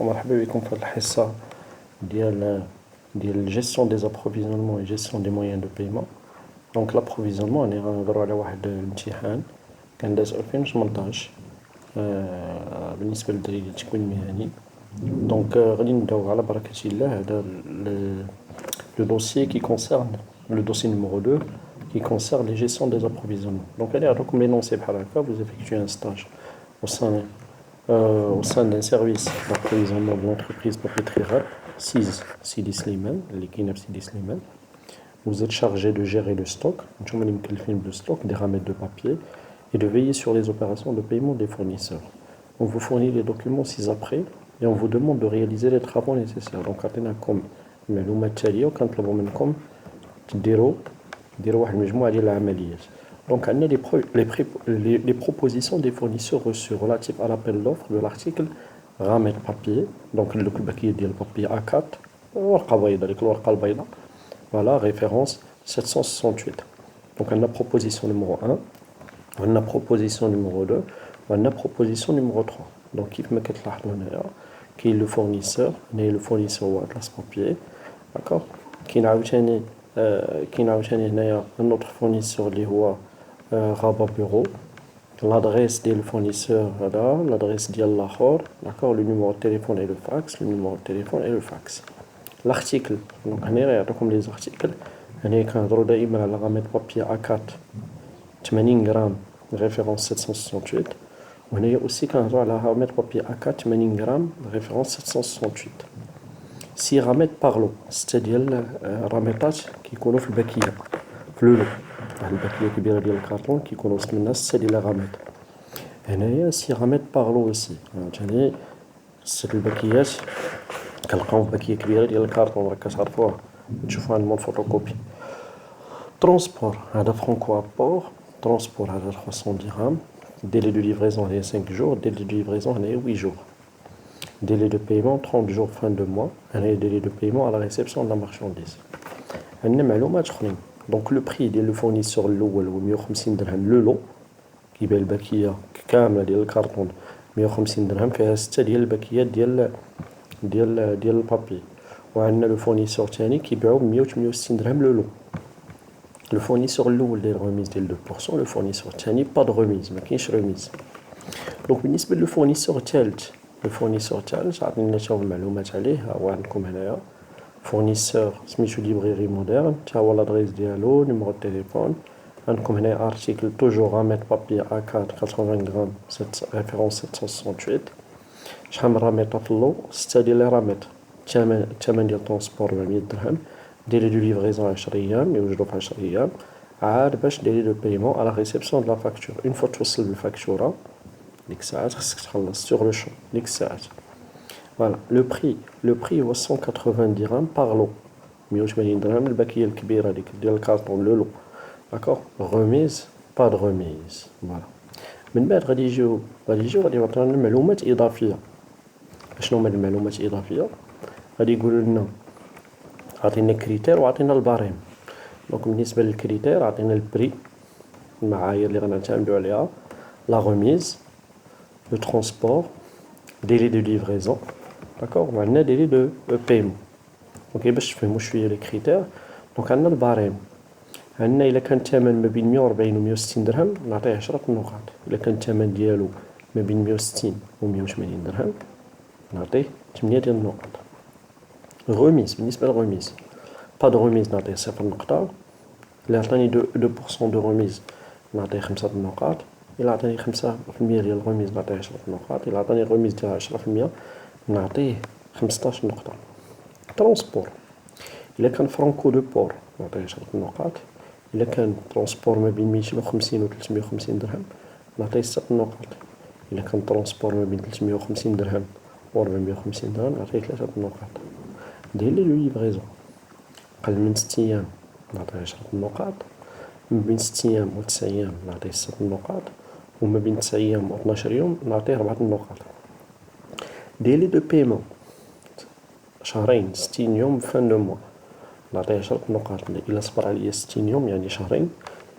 مرحبا بكم في هذه الحصة ديال gestion des approvisionnements et gestion des moyens de paiement. دونك l'approvisionnement راني غنهضروا على واحد الامتحان كان داز 2018 بالنسبة للدراري ديال التكوين المهني. دونك غادي نبداو على بركة الله. هذا le dossier qui concerne le dossier numéro 2 qui concerne les gestions des approvisionnements. Donc allez, comme l'énoncé par là, vous effectuez un stage au sein d'un service d'approvisionnement de l'entreprise papeterie RAP, Sidi Slimane, l'équipe Sidi Slimane. Vous êtes chargé de gérer le stock, le stock des ramettes de papier et de veiller sur les opérations de paiement des fournisseurs. On vous fournit les documents ci-après et on vous demande de réaliser les travaux nécessaires. Donc عطيناكم المعلومات التالية وكنطلبوا منكم ديروا واحد المجموعة ديال العمليات. Donc on a les propositions des fournisseurs reçus relatives à l'appel d'offres de l'article ramette papier. Donc le papier ديال papier A4 ورقة بيضاء ديك الورقة البيضاء. Voilà, référence 768. Donc on a proposition numéro 1, on a proposition numéro 2, on a proposition numéro 3. Donc كيف ما كتلاحظوا هنايا كاين le fournisseur, le fournisseur هو atlas papier, d'accord. كاين عاوتاني هنايا un autre fournisseur اللي هو Rabat Bureau. L'adresse du fournisseur, l'adresse de l'akhor, d'accord, le numéro de téléphone et le fax, L'article, donc on a comme les articles, on a دائما على ramette papier A4 80 grammes, référence 768. On a aussi على ramette papier A4 80 grammes, référence 768. Si ramette par lot, c'est-à-dire ramettات كيكونوا في الباكية في لولو. الباكيه كبيره ديال الكارطون كيكونوا وسط الناس السه ديال الغامات. هنايا سي غامات باغلو اوسي ثاني الست الباكيات كنلقاو باكيه كبيره ديال الكارطون راه كتعرفوها تشوفوها عند الفوتوكوبي. ترونسبور هذا فرانكو ابور. ترونسبور هذا 300 درهم. ديلي دو ليفريزون هي 5 جور. ديلي دو ليفريزون هنايا 8 جور. ديلي دو بايمون 30 جور فان دو موا. هنايا ديلي دو بايمون على ريسيبسيون دو لا مارشانديز. عندنا معلومات اخرين. Donc le prix ديال لو فورنيسور الاول هو 150 درهم لو لو كيبيع الباكيه كامله ديال الكارطون 150 درهم فيها 6 ديال الباكيات ديال البابي. وعندنا لو فورنيسور ثاني كيبيعو ب 168 درهم لو لو. لو فورنيسور الاول داير ريميز ديال 2%، لو فورنيسور الثاني با دو ريميز ما كاينش ريميز. دونك بالنسبه للو فورنيسور الثالث عطينا حتى المعلومات عليه ها هو عندكم هنايا. Fournisseur, سميتو librairie moderne, تا هو l'adresse ديالو, numéro de téléphone. عندكم هنا article toujours ramette papier A4 80 grammes, référence 768. شحال من راميطة في اللو؟ 6 ديال لي راميط. الثمن ديال الترونسبور 400 درهم. ديلي دو ليفريزون 10 ايام، يوجدو في 10 ايام. عاد باش ديري لو بايمون على ريسيبسيون دو لا فاكتور. اون فوا توصل بالفاكتورة ديك الساعات خصك تخلص سور لو شون ديك الساعات. Voilà, le prix هو 180 dirhams par lot. 180 درهم الباكيه الكبيره ديك ديال الكارطون لو لو. داكور ريميز با دو ريميز. فوالا من بعد غادي يجيو يعطيونا معلومات اضافيه. شنو هما المعلومات الاضافيه؟ غادي يقولوا لنا عطينا كريتير وعطينا الباريم. دونك بالنسبه للكريتير عطينا البري المعايير اللي غنعتمدوا عليها، لا ريميز، لو ترونسبور، délai de livraison, d'accord. On a un délai de paiement. Donc باش تفهموا شويه لي كريتير. دونك عندنا الباريم. عندنا الا كان الثمن ما بين 140 و 160 درهم نعطيه 10 نقاط. الا كان الثمن ديالو ما بين 160 و 180 درهم نعطيه 8 ديال النقاط. غوميز بالنسبه للغوميز با دو غوميز نعطيه 0 نقطه. الا عطاني 2% دو غوميز نعطيه 5 نقاط. إلا عطاني 5% ديال الغوميز نعطيه 10 نقاط. إلا عطاني غوميز ديال 10% نعطيه 15 نقطة. ترونسبور إلا كان فرانكو دو بور نعطيه 10 نقاط. إلا كان ترونسبور ما بين 250 و 350 درهم نعطيه 6 نقاط. إلا كان ترونسبور ما بين 350 درهم و 450 درهم نعطيه 3 نقاط. ديلي لو ليفريزون قل من 6 أيام نعطيه 10 نقاط. ما بين 6 أيام و 9 أيام نعطيه 6 نقاط. وما بين 9 أيام و 12 يوم نعطيه 4 نقاط. ديلي دو بايمون شهرين 60 يوم فان دو موا نعطيه 10 نقاط. إلا صبر عليا 60 يوم يعني شهرين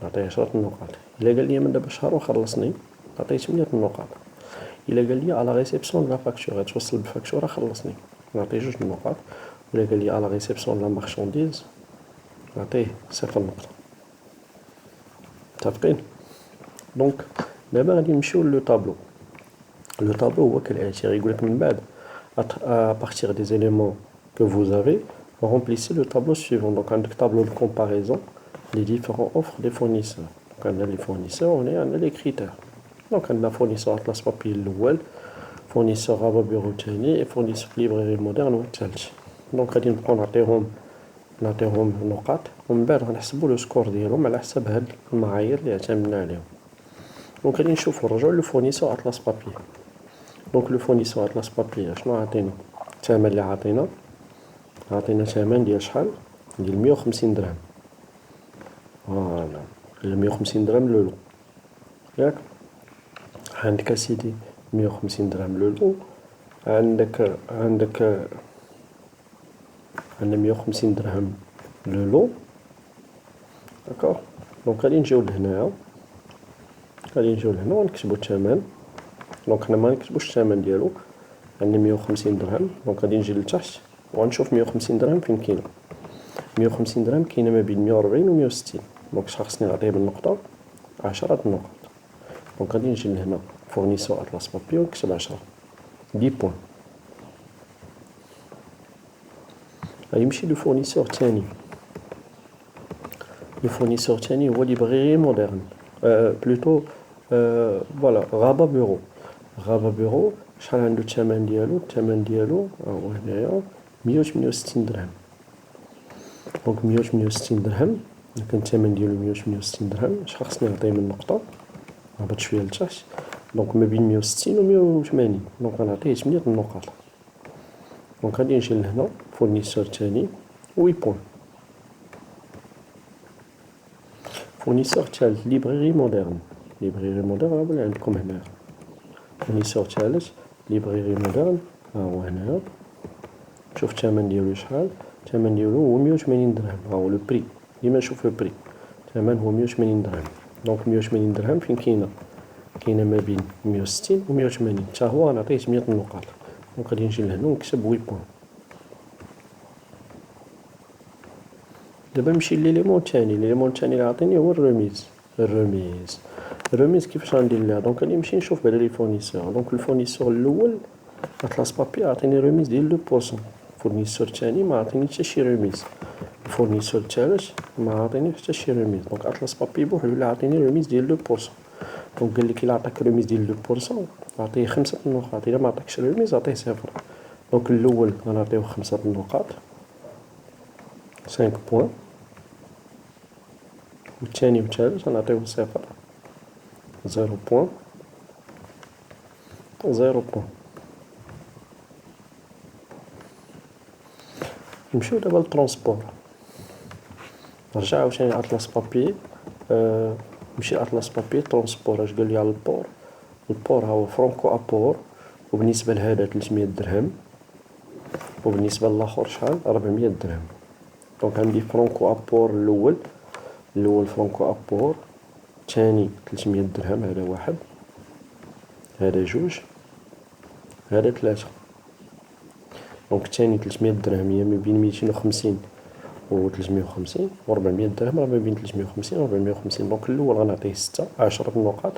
نعطيه 10 نقاط. إلا قال لي من دابا شهر وخلصني نعطيه 8 نقاط. إلا قال لي على ريسبسيون لا فاكتور توصل بالفاكتورة خلصني نعطيه 2 النقاط، ولا قال لي على ريسبسيون لا مارشانديز نعطيه 0 نقطة. متفقين؟ دونك دابا غادي نمشيو لو طابلو. لو طابلو هو كالآتي، غيقولك من بعد à partir des éléments que vous avez, remplissez le tableau suivant. Donc, un tableau de comparaison des différentes offres des fournisseurs. Donc, on a les fournisseurs, on a les critères. Donc, on a fournisseur Atlas Papier الأول، fournisseur Rava Bureau الثاني، et fournisseur librairie moderne والثالث. Donc, غادي نبقاو نعطيهم نقاط، ومن بعد غنحسبوا لو سكور ديالهم على حسب هاد المعايير اللي اعتمدنا عليهم. دونك غادي نشوفوا نرجعوا لو فورنيسور Atlas Papier. دونك لو فورنيسور Atlas Papier شنو عطينا؟ الثمن اللي عطينا ثمن ديال شحال؟ ديال 150 درهم. فوالا 150 درهم لولو ياك. عندك اسيدي 150 درهم لولو، عندنا 150 درهم لولو. داكوغ. دونك غادي نجيو لهنايا ونكتبو الثمن. دونك حنا ما نكتبوش الثمن ديالو، عندنا 150 درهم. دونك غادي نجي لتحت وغنشوف 150 درهم فين كاينه. 150 درهم كاينه ما بين 140 و 160. دونك شحال خصني نعطيه بالنقطه؟ 10 النقط. دونك غادي نجي لهنا فورنيسور Atlas Papier ونكتب 10 بوين. غادي نمشي لو فورنيسور الثاني. لو فورنيسور الثاني هو ليبريري مودرن، بلوتو فوالا غابا بيرو. غابا بيرو شحال عنده الثمن ديالو؟ الثمن ديالو هو هنايا 168 درهم. دونك 168 درهم، كان الثمن ديالو 168 درهم. شحال خصني نعطيه من النقطة؟ هبط شوية لتحت. دونك ما بين 160 و 180. دونك غنعطيه 8 النقاط. دونك غادي نجي لهنا فورنيسور الثاني 8 بوين. فورنيسور الثالث ليبريري مودرن. ليبريري مودرن هو اللي عندكم هنا. فورنيسور الثالث ليبريري مودرن ها هو هنايا. شوف الثمن ديالو شحال؟ الثمن ديالو هو 180 درهم. ها هو لو بري، ديما نشوف لو بري. الثمن هو 180 درهم. دونك 180 درهم فين كاينه؟ كاينه ما بين 160 و 180. حتى هو غنعطيه 8 النقاط. دونك غادي نجي لهنا ونكتب 8 بوين. دابا نمشي لليليمون الثاني. ليليمون الثاني اللي عطيني هو الرميز كيفاش غندير ليها؟ دونك غادي نمشي نشوف بعدا لي فورنيسور. دونك الفورنيسور الاول Atlas Papier عطيني رميز ديال 2%. الفورنيسور الثاني ما عطيني حتى شي رميز. الفورنيسور الثالث ما عطيني حتى شي رميز. دونك Atlas Papier بوحدو اللي عطيني رميز ديال 2%. دونك قال لك الا عطاك رميز ديال 2% عطيه 5 النقاط، الا ما عطاكش رميز عطيه 0. دونك الاول غنعطيو 5 النقاط 5 بوين، والثاني والثالث غنعطيو 0 بوين 0 بوين. نمشيو دابا للترونسبور. نرجع عاوتاني Atlas Papier. نمشي Atlas Papier ترونسبور. اش قال لي على البور؟ البور هو فرانكو ابور، وبالنسبه لهذا 300 درهم، وبالنسبه للاخر شحال؟ 400 درهم. دونك عندي فرانكو ابور الاول فرانكو ابور، الثاني 300 درهم. هذا واحد، هذا جوج، هذا ثلاثة. دونك الثاني 300 درهم هي ما بين 250 و 350، و 400 درهم راه ما بين 350 و 450. دونك الاول غنعطيه 6 10 النقاط،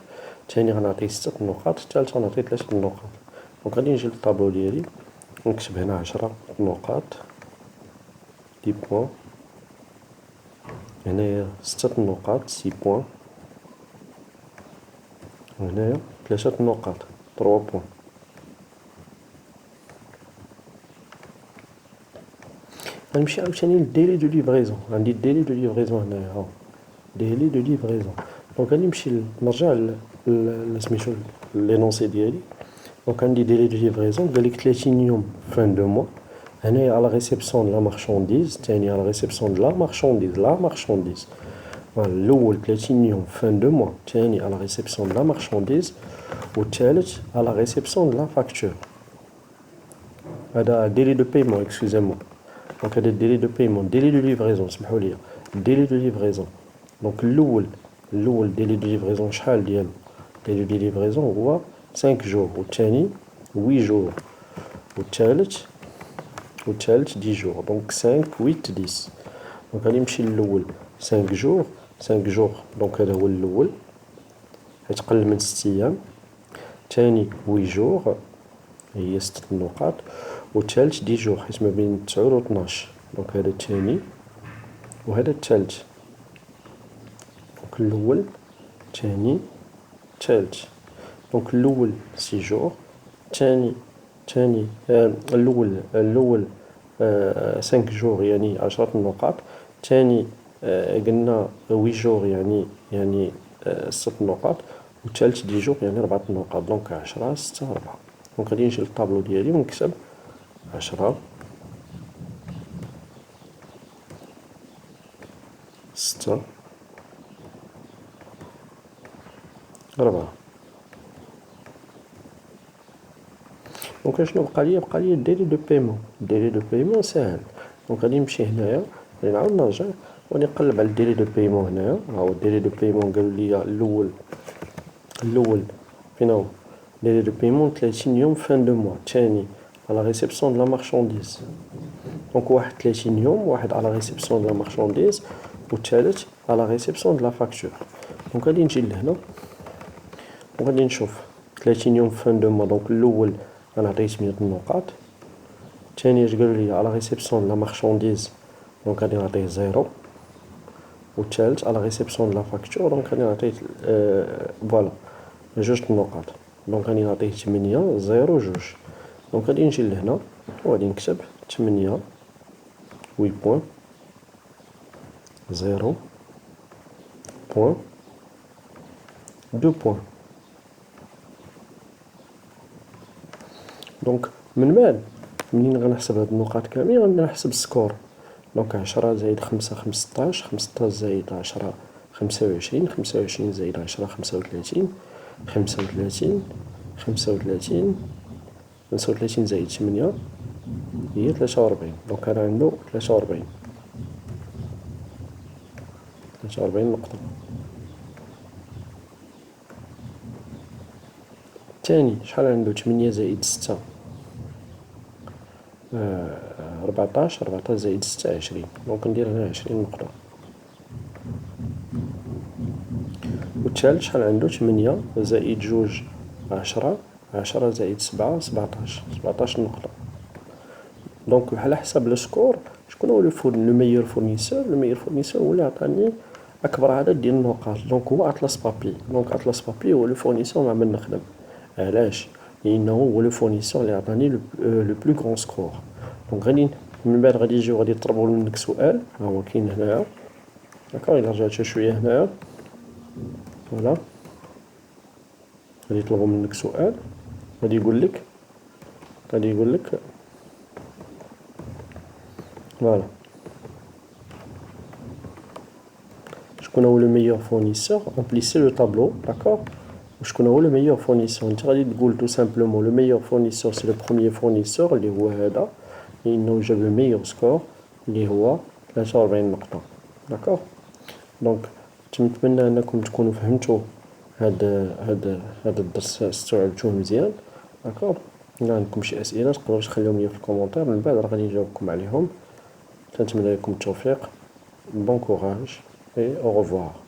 الثاني غنعطيه 6 النقاط، الثالث غنعطيه 3 النقاط. دونك غادي نجي للطابلو ديالي ونكتب هنا 10 نقاط 10 بوين، هنايا 6 النقاط 6 بوين، وهنايا 3 النقاط 3 بوين. غنمشي عاوتاني للديلي دو ليفريزون. عندي الديلي دو ليفريزون هنايا، ها ديلي دو ليفريزون. دونك غادي نمشي نرجع سميتو لينونسي ديالي. دونك عندي ديلي دو ليفريزون قالك 30 يوم فان دو موا. هنايا على ريسيبسيون لا مارشانديز، الثاني على ريسيبسيون لا مارشانديز. الاول 30 يوم فان دو موا، الثاني على ريسيبسيون لا مارشانديز، والثالث على ريسيبسيون لا فاكتور. هذا ديلي دو بايمون اكسكوزيمون. دونك هذا ديلي دو بايمون، ديلي دو ليفريزون سمحوا لي، ديلي دو ليفريزون. دونك الاول ديلي دو ليفريزون شحال ديالو؟ ديلي دو ليفريزون هو 5 جور، والثاني 8 جور، والثالث 10 جور. دونك 5 8 10. دونك غادي نمشي للأول 5 جور 5 جور، دونك هذا هو الأول حيت قل من 6 أيام. الثاني 8 جور هي 6 النقاط، والثالث 10 جور حيت ما بين 9 و 12. دونك هذا الثاني وهذا الثالث. دونك الأول الثاني الثالث. دونك الأول 6 جور، الثاني الأول 5 جور يعني 10 النقاط، الثاني قلنا 8 جور يعني 6 النقاط، والثالث 10 جور يعني 4 النقاط. دونك 10 6 4. دونك غادي نجي للطابلو ديالي ونكتب 10 6 4. دونك شنو بقى لي؟ بقى لي الديلي دو بايمون. الديلي دو بايمون ساهل. دونك غادي نمشي هنايا، غادي نعاود نرجع وغادي نقلب على الديلي دو بايمون. هنايا ها هو الديلي دو بايمون. قالوا لي الاول فين هو؟ الديلي دو بايمون 30 يوم فان دو موا. الثاني على ريسيبسيون دو لا مارشانديز. دونك واحد 30 يوم، واحد على ريسيبسيون دو لا مارشانديز، والثالث على ريسيبسيون دو لا فاكتور. دونك غادي نجي لهنا وغادي نشوف 30 يوم فان دو موا. دونك الاول انا عطيت 100 النقاط، الثاني اش قالوا لي على ريسيبسيون لا مارشانديز، دونك غادي نعطيه 0، والثالث على ريسيبسيون لا فاكتور دونك غادي نعطيه فوالا 2 النقاط. دونك غادي نعطيه 8 0 2. دونك غادي نجي لهنا وغادي نكتب 8 8 بوين 0 بوين 2 بوين. دونك من بعد منين غنحسب هاد النقاط كاملين غنبدا نحسب السكور. دونك 10 زائد 5 15، 15 زائد 10 25، 25 زائد 10 35، 35 35 35 زائد 8 هي 43. دونك هذا عنده 43 نقطة. الثاني شحال عنده؟ 8 زائد 6 14، 14 زائد 6 20. دونك ندير هنا 20 نقطة. والثالث شحال عنده؟ 8 زائد 2 10، 10 زائد 7 17، 17 نقطة. دونك على حسب لو سكور شكون هو لو ميور فورنيسور. لو ميور فورنيسور هو اللي عطاني اكبر عدد ديال النقاط. دونك هو اطلس بابي. دونك اطلس بابي هو لو فورنيسور مع من نخدم. علاش؟ لانه هو لو فورنيسور اللي عطاني لو بلو غران سكور. دونك غادي من بعد غادي يجيو غادي يطلبوا منك سؤال. ها هو كاين هنايا داكوغ. الا رجعت شويه هنايا فوالا غادي يطلبوا منك سؤال. غادي يقول لك فوالا شكون هو لو ميور فورنيسور. امبليسي لو طابلو داكوغ. وشكون هو لو ميور فورنيسور؟ انت غادي تقول تو سامبلومون لو ميور فورنيسور سي لو بروميير فورنيسور اللي هو هذا، لانه جاب لو ميور سكور اللي هو 43 نقطة. داكوغ. دونك نتمنى انكم تكونوا فهمتوا هاد الدرس، استوعبتوه مزيان. داكوغ. الا عندكم شي اسئله تقدروا تخليهم لي في الكومونتير، من بعد راه غادي نجاوبكم عليهم. كنتمنى لكم التوفيق. بون كوراج et au revoir.